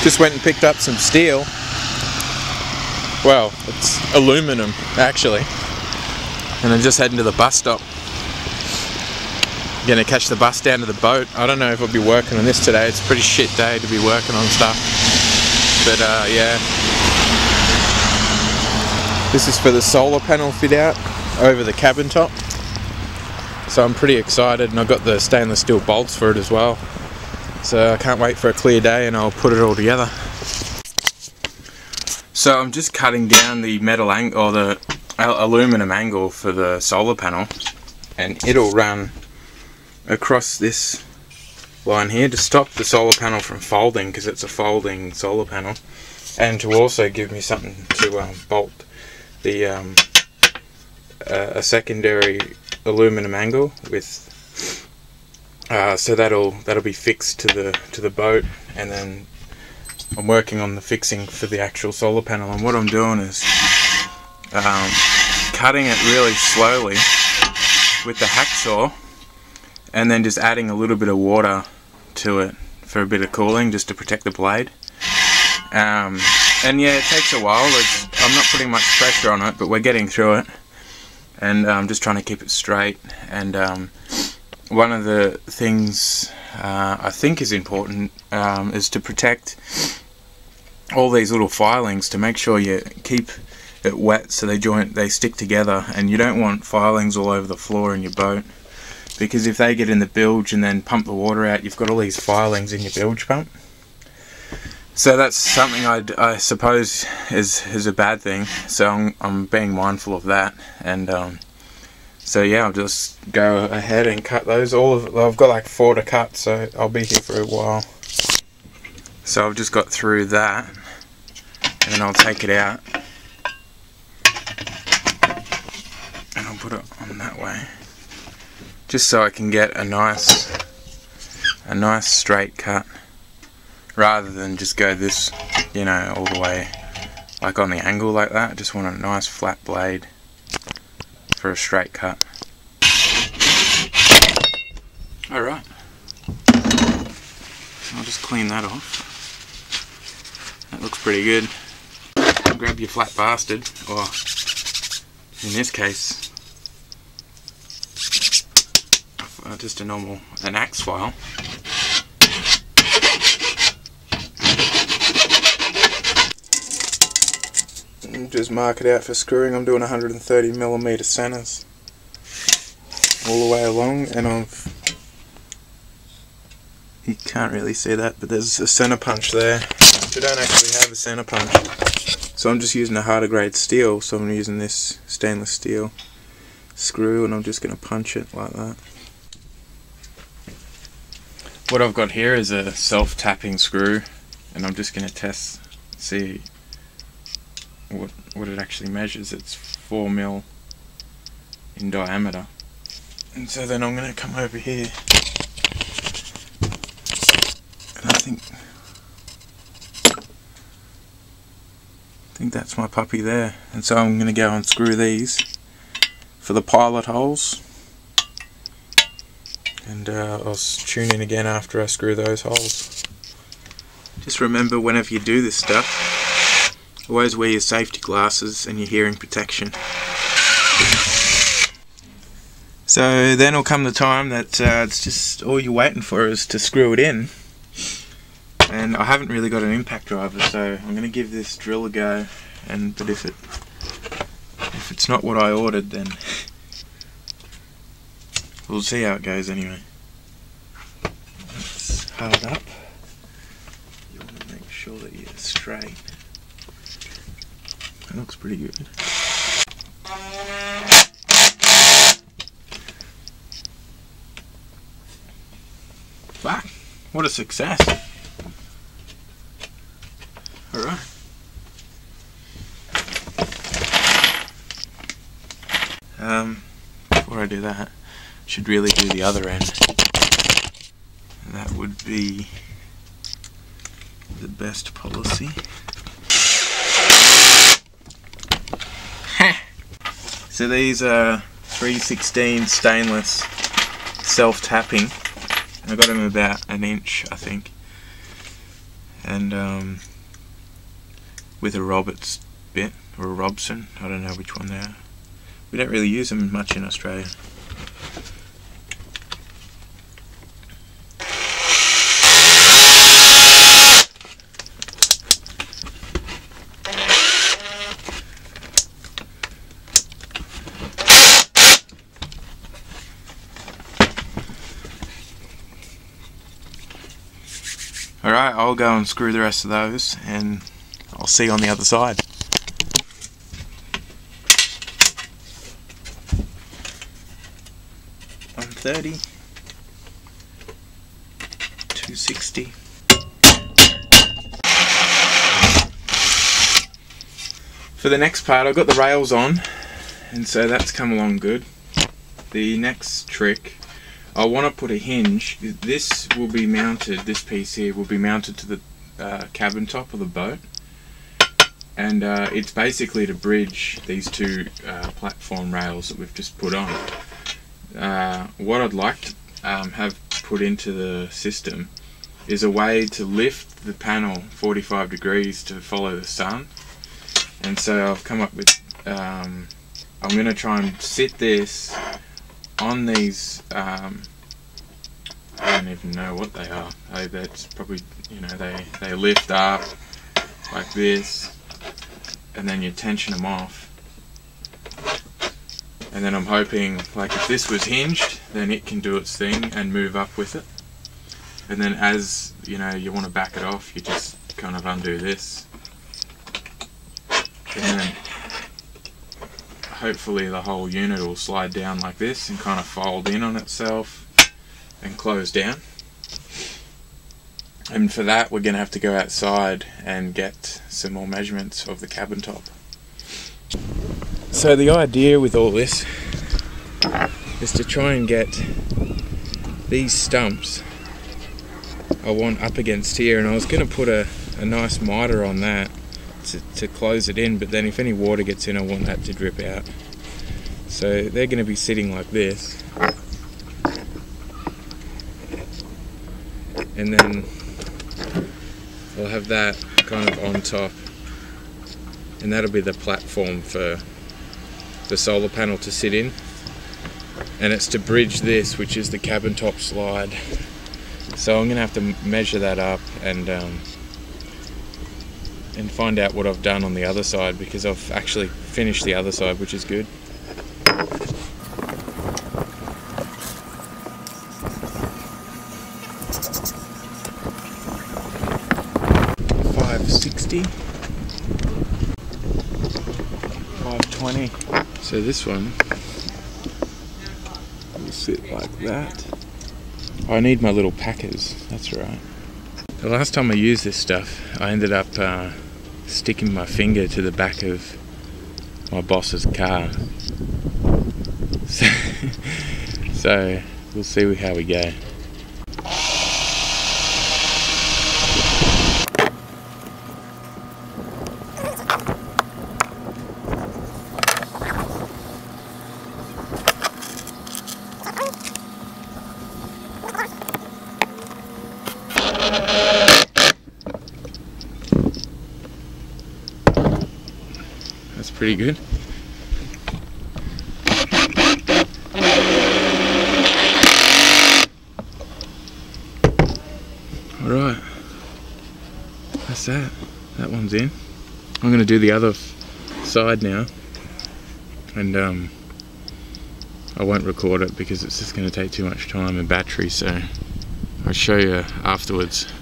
Just went and picked up some steel. Well, it's aluminum actually. And I'm just heading to the bus stop. Gonna catch the bus down to the boat. I don't know if I'll be working on this today. It's a pretty shit day to be working on stuff. But yeah. This is for the solar panel fit out over the cabin top. So I'm pretty excited, and I've got the stainless steel bolts for it as well. So I can't wait for a clear day and I'll put it all together. So I'm just cutting down the metal angle, or the aluminum angle for the solar panel, and it'll run across this line here to stop the solar panel from folding, because it's a folding solar panel, and to also give me something to bolt the a secondary aluminum angle with. So that'll be fixed to the boat, and then I'm working on the fixing for the actual solar panel. And what I'm doing is cutting it really slowly with the hacksaw, and then just adding a little bit of water to it for a bit of cooling, just to protect the blade. And yeah, it takes a while. I'm not putting much pressure on it, but we're getting through it, and I'm just trying to keep it straight. And one of the things I think is important is to protect all these little filings, to make sure you keep it wet so they stick together, and you don't want filings all over the floor in your boat, because if they get in the bilge and then pump the water out, you've got all these filings in your bilge pump. So that's something I suppose is a bad thing, so I'm being mindful of that. And so yeah, I'll just go ahead and cut those. I've got like 4 to cut, so I'll be here for a while. So I've just got through that, and then I'll take it out and I'll put it on that way, just so I can get a nice straight cut, rather than just go this, you know, all the way like on the angle like that. I just want a nice flat blade for a straight cut. Alright, I'll just clean that off. That looks pretty good. Grab your flat bastard, or in this case, just an axe file. And just mark it out for screwing. I'm doing 130mm centers all the way along, and you can't really see that, but there's a center punch there. We don't actually have a center punch, so I'm just using a harder grade steel. So I'm using this stainless steel screw, and I'm just going to punch it like that. What I've got here is a self-tapping screw, and I'm just going to see what it actually measures. It's 4mm in diameter, and so then I'm going to come over here, and I think that's my puppy there. And so I'm going to go and screw these for the pilot holes, and I'll tune in again after I screw those holes. Just remember, whenever you do this stuff, always wear your safety glasses and your hearing protection. So then will come the time that it's just all you're waiting for is to screw it in. And I haven't really got an impact driver, so I'm going to give this drill a go. But if it's not what I ordered, then we'll see how it goes anyway. It's hard up. You want to make sure that you're straight. That looks pretty good. Fuck! What a success! Alright. Before I do that, I should really do the other end. And that would be the best policy. So these are 316 stainless self-tapping. I got them about an inch, I think. and with a Roberts bit, or a Robson, I don't know which one they are. We don't really use them much in Australia. Alright, I'll go and screw the rest of those and I'll see you on the other side. $130, $260. For the next part, I've got the rails on, and so that's come along good. The next trick, I want to put a hinge. This will be mounted, this piece here will be mounted to the cabin top of the boat, and it's basically to bridge these two platform rails that we've just put on. What I'd like to have put into the system is a way to lift the panel 45 degrees to follow the sun, and so I've come up with I'm going to try and sit this on these, I don't even know what they are. That's probably, you know, they lift up like this, and then you tension them off. And then I'm hoping, like, if this was hinged, then it can do its thing and move up with it. And then as, you know, you want to back it off, you just kind of undo this. And then hopefully the whole unit will slide down like this and kind of fold in on itself and close down. And for that we're going to have to go outside and get some more measurements of the cabin top. So the idea with all this is to try and get these stumps I want up against here, and I was going to put a nice miter on that to close it in, but then if any water gets in I want that to drip out. So they're going to be sitting like this, and then I'll have that kind of on top, and that'll be the platform for the solar panel to sit in, and it's to bridge this, which is the cabin top slide. So I'm going to have to measure that up and find out what I've done on the other side, because I've actually finished the other side, which is good. $560, $520. So this one will sit like that. I need my little packers, that's right. The last time I used this stuff, I ended up sticking my finger to the back of my boss's car. So we'll see how we go. That's pretty good. Alright, that's that. That one's in. I'm going to do the other side now, and I won't record it because it's just going to take too much time and battery, so I'll show you afterwards.